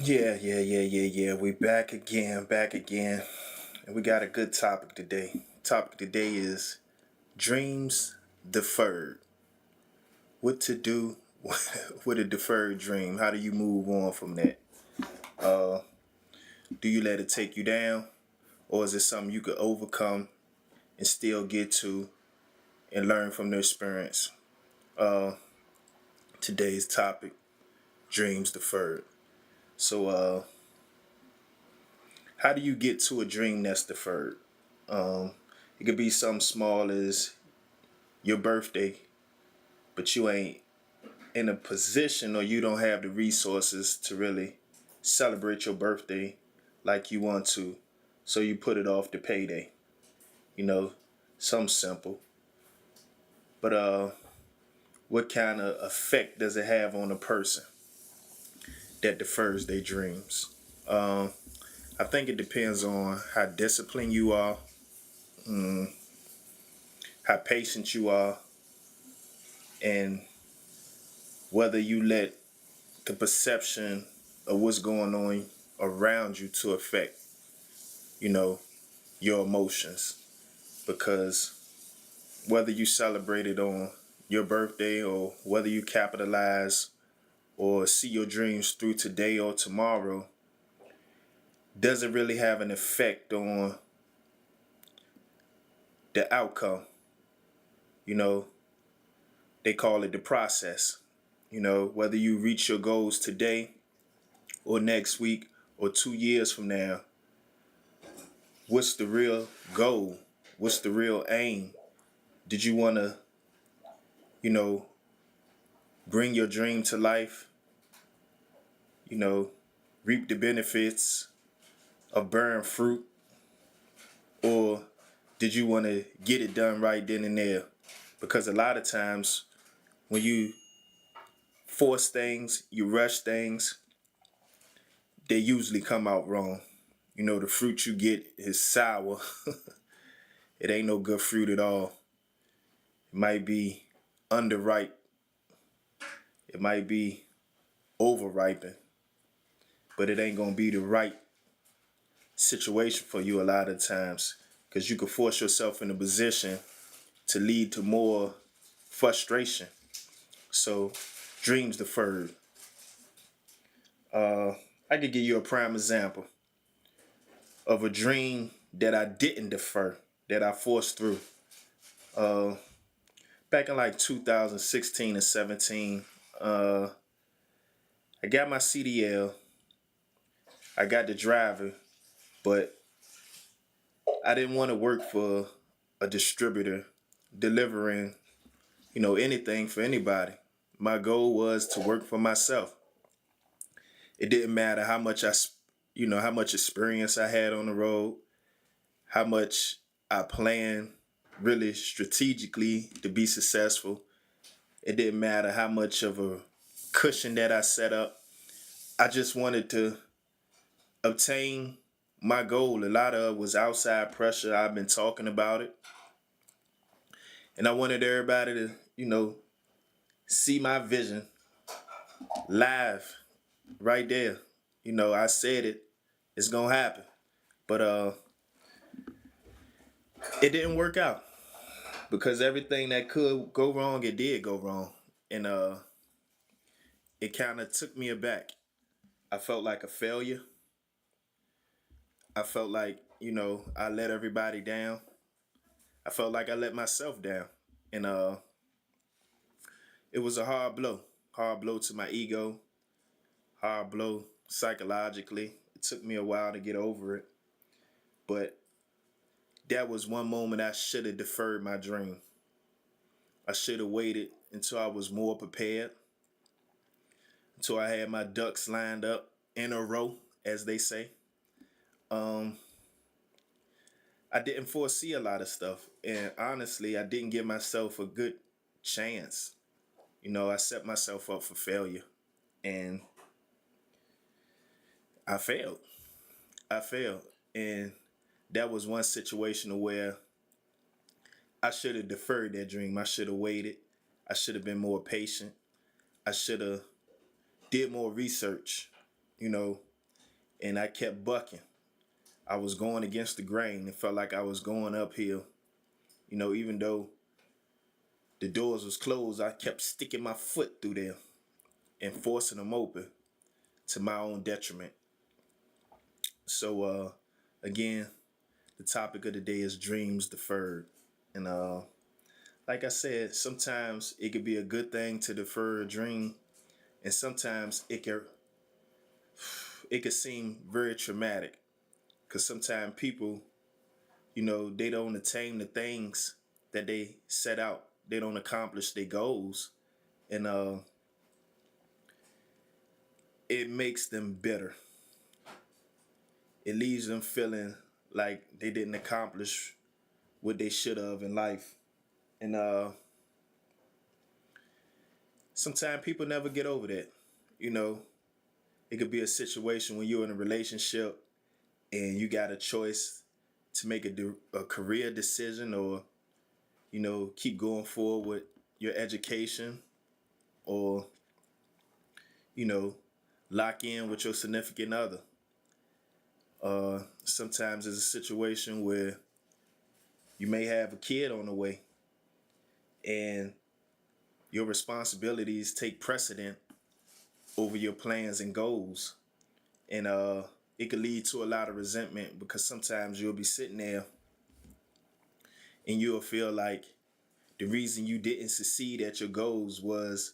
Yeah. We back again. And we got a good topic today. Topic today is dreams deferred. What to do with a deferred dream? How do you move on from that? Uh, do you let it take you down? Or is it something you could overcome and still get to and learn from the experience? Uh, Today's topic, dreams deferred. So, how do you get to a dream that's deferred? Um, it could be something small as your birthday, but you ain't in a position or you don't have the resources to really celebrate your birthday like you want to. So you put it off to payday. You know, something simple. But what kind of effect does it have on a person that defers their dreams? Um, I think it depends on how disciplined you are, mm, how patient you are, and whether you let the perception of what's going on around you to affect, you know, your emotions. Because whether you celebrate it on your birthday or whether you capitalize or see your dreams through today or tomorrow doesn't really have an effect on the outcome. You know, they call it the process. You know, whether you reach your goals today or next week or 2 years from now, what's the real goal? What's the real aim? Did you want to, you know, bring your dream to life? You know, reap the benefits of bearing fruit? Or did you want to get it done right then and there? Because a lot of times when you force things, you rush things, they usually come out wrong. You know, the fruit you get is sour. It ain't no good fruit at all. It might be underripe. It might be overripened, but it ain't gonna be the right situation for you a lot of times because you could force yourself in a position to lead to more frustration. So, dreams deferred. Uh, I could give you a prime example of a dream that I didn't defer, that I forced through. Uh, Back in like 2016 and 17, uh, I got my CDL, I got the driver, but I didn't want to work for a distributor delivering, anything for anybody. My goal was to work for myself. It didn't matter how much how much experience I had on the road, how much I planned really strategically to be successful. It didn't matter how much of a cushion that I set up. I just wanted to obtain my goal. A lot of it was outside pressure. I've been talking about it. And I wanted everybody to, see my vision live right there. I said it, it's gonna happen. But it didn't work out because everything that could go wrong, it did go wrong. And it kind of took me aback. I felt like a failure. I felt like, I let everybody down. I felt like I let myself down. And it was a hard blow to my ego, hard blow psychologically. It took me a while to get over it. But that was one moment I should have deferred my dream. I should have waited until I was more prepared, until I had my ducks lined up in a row, as they say. Um, I didn't foresee a lot of stuff, and honestly, I didn't give myself a good chance. I set myself up for failure, and I failed. I failed, and that was one situation where I should have deferred that dream. I should have waited. I should have been more patient. I should have did more research. You know, and I kept bucking. I was going against the grain. It felt like I was going uphill. Even though the doors was closed, I kept sticking my foot through there and forcing them open to my own detriment. So again, the topic of the day is dreams deferred. And like I said, sometimes it could be a good thing to defer a dream, and sometimes it could seem very traumatic because sometimes people, they don't attain the things that they set out. They don't accomplish their goals, and it makes them bitter. It leaves them feeling like they didn't accomplish what they should have in life. And sometimes people never get over that. You know, it could be a situation when you're in a relationship and you got a choice to make a career decision, or keep going forward with your education, or you know lock in with your significant other. Sometimes it's a situation where you may have a kid on the way, and your responsibilities take precedent over your plans and goals. And it could lead to a lot of resentment, because sometimes you'll be sitting there and you'll feel like the reason you didn't succeed at your goals was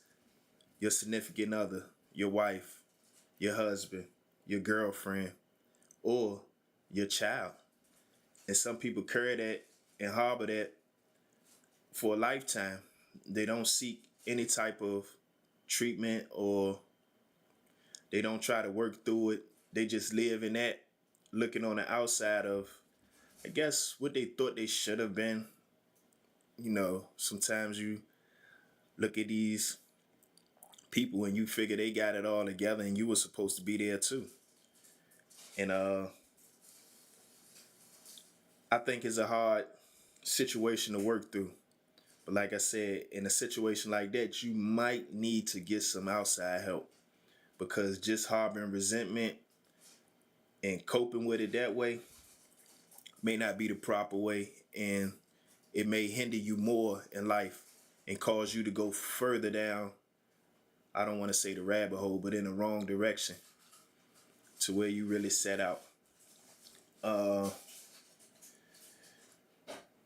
your significant other, your wife, your husband, your girlfriend, or your child. And some people carry that and harbor that for a lifetime. They don't seek any type of treatment, or they don't try to work through it. They just live in that, looking on the outside of, I guess, what they thought they should have been. Sometimes you look at these people and you figure they got it all together, and you were supposed to be there too. And I think it's a hard situation to work through. But like I said, in a situation like that, you might need to get some outside help, because just harboring resentment and coping with it that way may not be the proper way, and it may hinder you more in life and cause you to go further down, I don't want to say the rabbit hole, but in the wrong direction to where you really set out. Uh,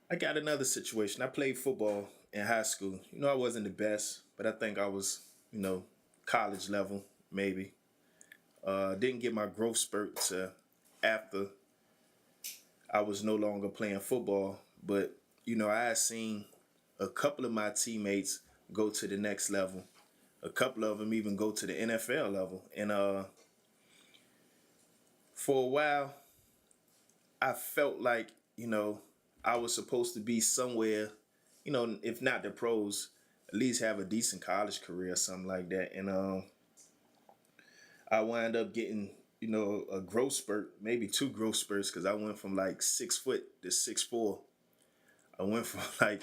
I got another situation. I played football in high school. I wasn't the best, but I think I was, college level, maybe. Didn't get my growth spurt to after I was no longer playing football. But, I had seen a couple of my teammates go to the next level. A couple of them even go to the NFL level. And for a while, I felt like, I was supposed to be somewhere, if not the pros, at least have a decent college career or something like that. And I wound up getting, a growth spurt, maybe two growth spurts, because I went from like 6 foot to 6'4". I went from like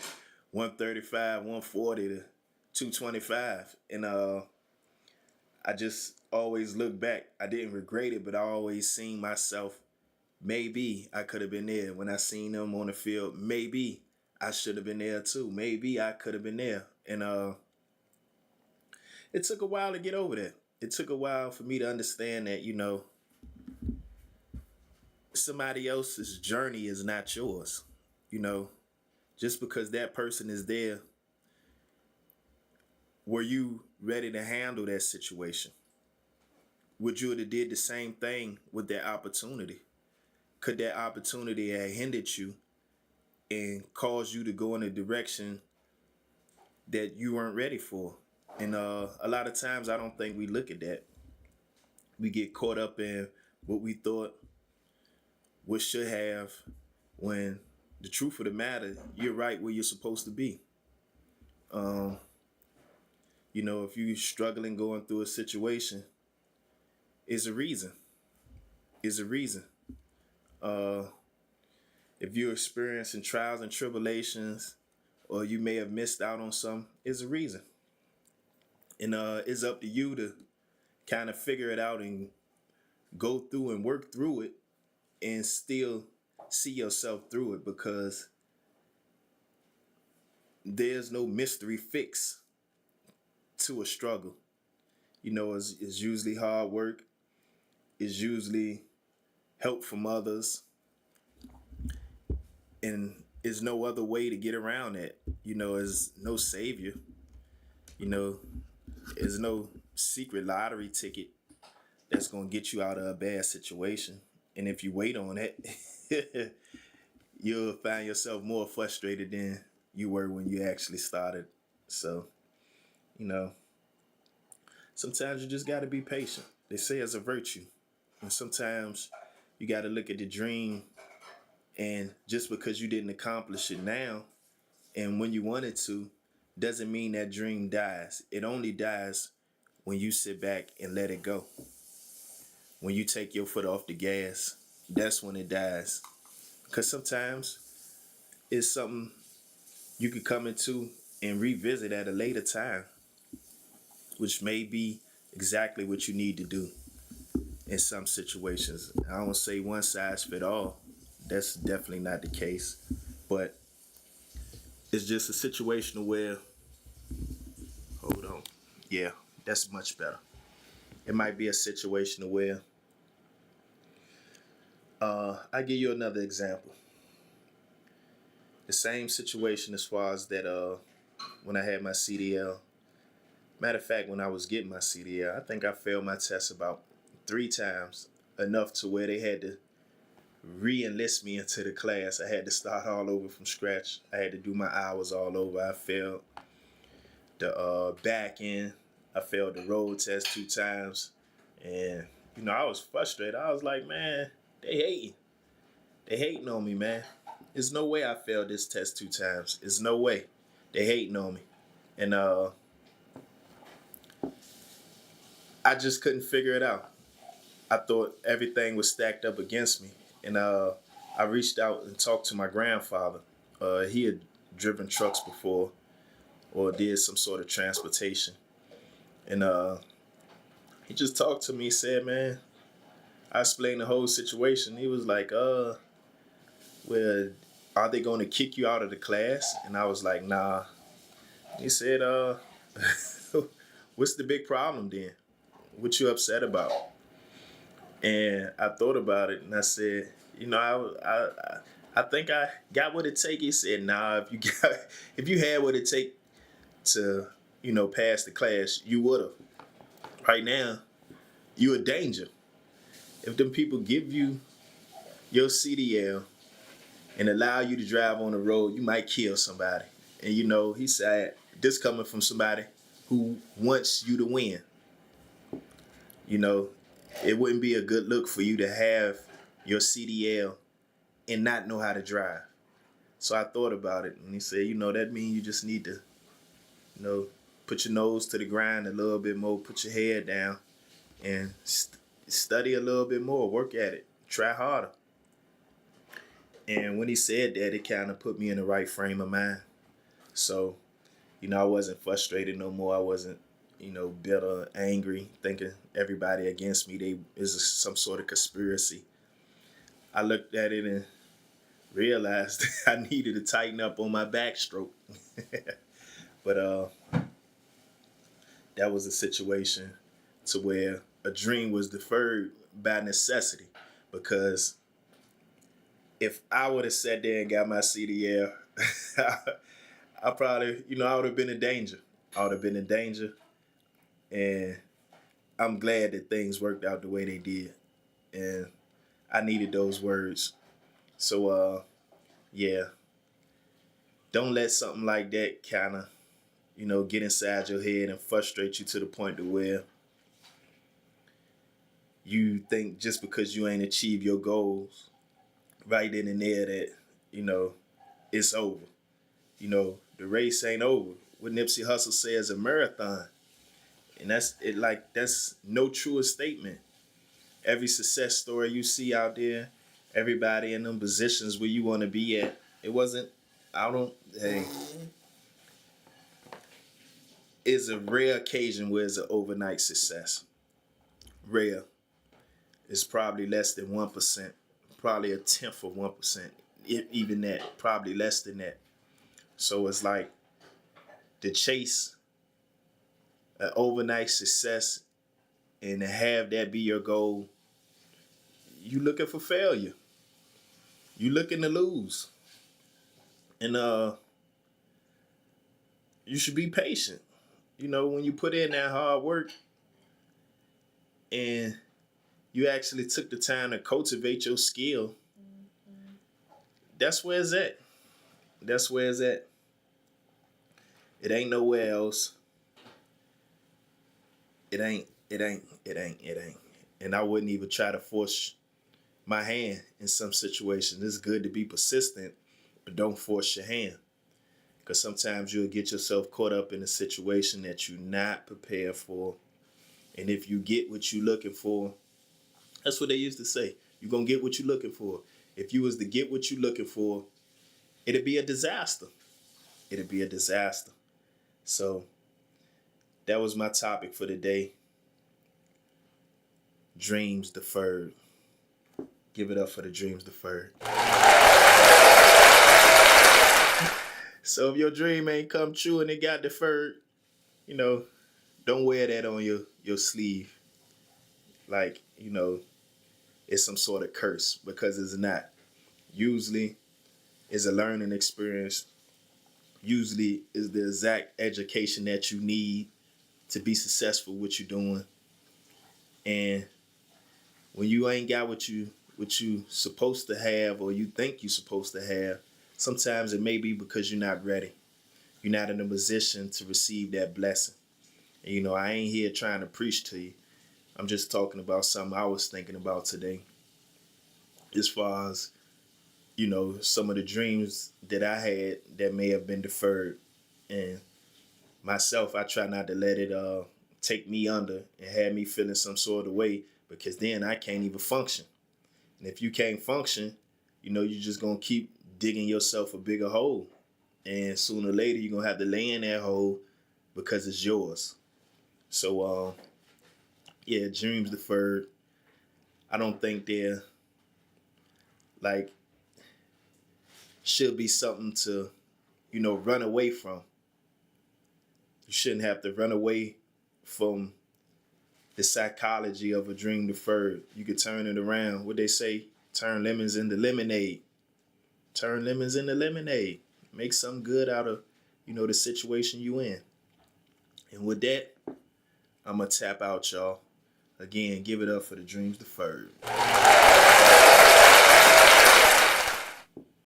135, 140 to 225. And I just always look back. I didn't regret it, but I always seen myself, maybe I could have been there. When I seen them on the field, maybe I should have been there too. Maybe I could have been there. And it took a while to get over that. It took a while for me to understand that, somebody else's journey is not yours. You know, just because that person is there, were you ready to handle that situation? Would you have did the same thing with that opportunity? Could that opportunity have hindered you and caused you to go in a direction that you weren't ready for? And a lot of times I don't think we look at that. We get caught up in what we thought, what should have, when the truth of the matter, you're right where you're supposed to be. Um, if you're struggling going through a situation, is a reason. Is a reason. Uh, if you're experiencing trials and tribulations, or you may have missed out on some, is a reason. And it's up to you to kind of figure it out and go through and work through it and still see yourself through it, because there's no mystery fix to a struggle. It's usually hard work, it's usually help from others, and there's no other way to get around that. There's no savior. You know, there's no secret lottery ticket that's gonna get you out of a bad situation. And if you wait on it, you'll find yourself more frustrated than you were when you actually started. So, you know, sometimes you just gotta be patient. They say it's a virtue. And sometimes you gotta look at the dream, and just because you didn't accomplish it now and when you wanted to, doesn't mean that dream dies. It only dies when you sit back and let it go. When you take your foot off the gas, that's when it dies. Because sometimes it's something you could come into and revisit at a later time, which may be exactly what you need to do in some situations. I don't say one size fit all. That's definitely not the case. But it's just a situation where, hold on. Yeah, that's much better. It might be a situation where, I give you another example. The same situation as far as that, when I had my CDL. Matter of fact, when I was getting my CDL, I think I failed my test about 3 times, enough to where they had to re-enlist me into the class. I had to start all over from scratch. I had to do my hours all over. I failed the back end. I failed the road test 2 times. And, I was frustrated. I was like, man, they hating. They hating on me, man. There's no way I failed this test 2 times. There's no way. They hating on me. And I just couldn't figure it out. I thought everything was stacked up against me. And I reached out and talked to my grandfather. He had driven trucks before or did some sort of transportation. And he just talked to me, said, man, I explained the whole situation. He was like, well, are they going to kick you out of the class? And I was like, nah. He said, what's the big problem then? What you upset about? And I thought about it, and I said, I think I got what it take. He said, nah, if you had what it take to, pass the class, you would have. Right now, you a danger. If them people give you your CDL and allow you to drive on the road, you might kill somebody. And he said, this coming from somebody who wants you to win. You know, it wouldn't be a good look for you to have your CDL and not know how to drive. So I thought about it, and he said, that means you just need to, put your nose to the grind a little bit more, put your head down, and study a little bit more, work at it, try harder. And when he said that, it kind of put me in the right frame of mind. So, I wasn't frustrated no more. I wasn't, bitter, angry, thinking everybody against me. They is some sort of conspiracy. I looked at it and realized I needed to tighten up on my backstroke. But that was a situation to where a dream was deferred by necessity, because if I would have sat there and got my CDL, I probably, I would have been in danger. I would have been in danger, and I'm glad that things worked out the way they did, and I needed those words. So, yeah, don't let something like that kind of, get inside your head and frustrate you to the point to where you think just because you ain't achieved your goals right then and there that, you know, it's over. The race ain't over. What Nipsey Hussle says a marathon. And that's it, like that's no truer statement. Every success story you see out there, everybody in them positions where you want to be at, it wasn't, I don't, hey, it's a rare occasion where it's an overnight success. Rare. is probably less than 1%, probably a tenth of 1%, even that, probably less than that. So it's like to chase an overnight success and to have that be your goal, you looking for failure. You looking to lose. And you should be patient. You know, when you put in that hard work and you actually took the time to cultivate your skill, that's where it's at. That's where it's at. It ain't nowhere else. It ain't. And I wouldn't even try to force my hand in some situations. It's good to be persistent, but don't force your hand. Because sometimes you'll get yourself caught up in a situation that you're not prepared for. And if you get what you're looking for, that's what they used to say. You're going to get what you're looking for. If you was to get what you're looking for, it'd be a disaster. It'd be a disaster. So that was my topic for today. Dreams deferred. Give it up for the dreams deferred. So if your dream ain't come true and it got deferred, you know, don't wear that on your sleeve. Like, you know, it's some sort of curse, because it's not. Usually it's a learning experience. Usually is the exact education that you need to be successful with what you're doing. And when you ain't got what you supposed to have, or you think you're supposed to have, sometimes it may be because you're not ready. You're not in a position to receive that blessing. And, you know, I ain't here trying to preach to you. I'm just talking about something I was thinking about today, as far as, you know, some of the dreams that I had that may have been deferred. And myself, I try not to let it take me under and have me feeling some sort of way, because then I can't even function. And if you can't function, you know, you're just going to keep digging yourself a bigger hole. And sooner or later, you're going to have to lay in that hole because it's yours. So, yeah, dreams deferred. I don't think they're like, should be something to, you know, run away from. You shouldn't have to run away from the psychology of a dream deferred. You could turn it around. What they say, turn lemons into lemonade. Turn lemons into lemonade. Make something good out of, you know, the situation you in. And with that, I'm going to tap out, y'all. Again, give it up for the dreams deferred.